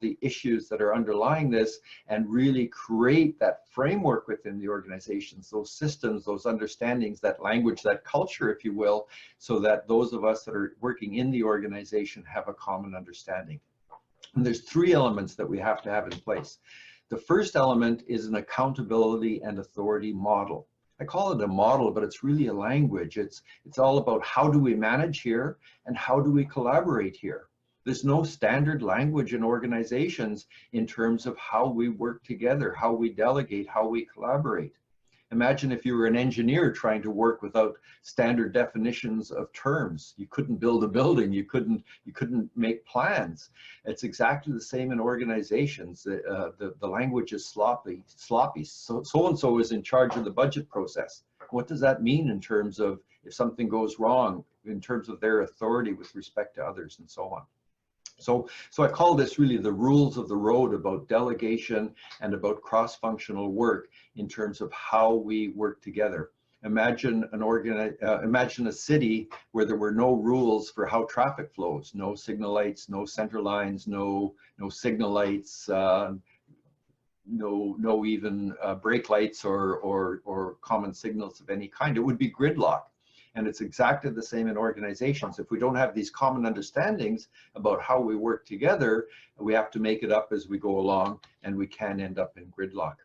the issues that are underlying this and really create that framework within the organizations, those systems, those understandings, that language, that culture, if you will, so that those of us that are working in the organization have a common understanding. And there's three elements that we have to have in place. The first element is an accountability and authority model. I call it a model, but it's really a language. It's all about how do we manage here and how do we collaborate here. There's no standard language in organizations in terms of how we work together, how we delegate, how we collaborate. Imagine if you were an engineer trying to work without standard definitions of terms. You couldn't build a building, you couldn't make plans. It's exactly the same in organizations. The language is sloppy. So-and-so is in charge of the budget process. What does that mean in terms of if something goes wrong, in terms of their authority with respect to others and so on? So I call this really the rules of the road about delegation and about cross-functional work in terms of how we work together. Imagine imagine a city where there were no rules for how traffic flows, no signal lights, no center lines, no signal lights, no even brake lights or common signals of any kind. It would be gridlock. And it's exactly the same in organizations. If we don't have these common understandings about how we work together, we have to make it up as we go along, and we can end up in gridlock.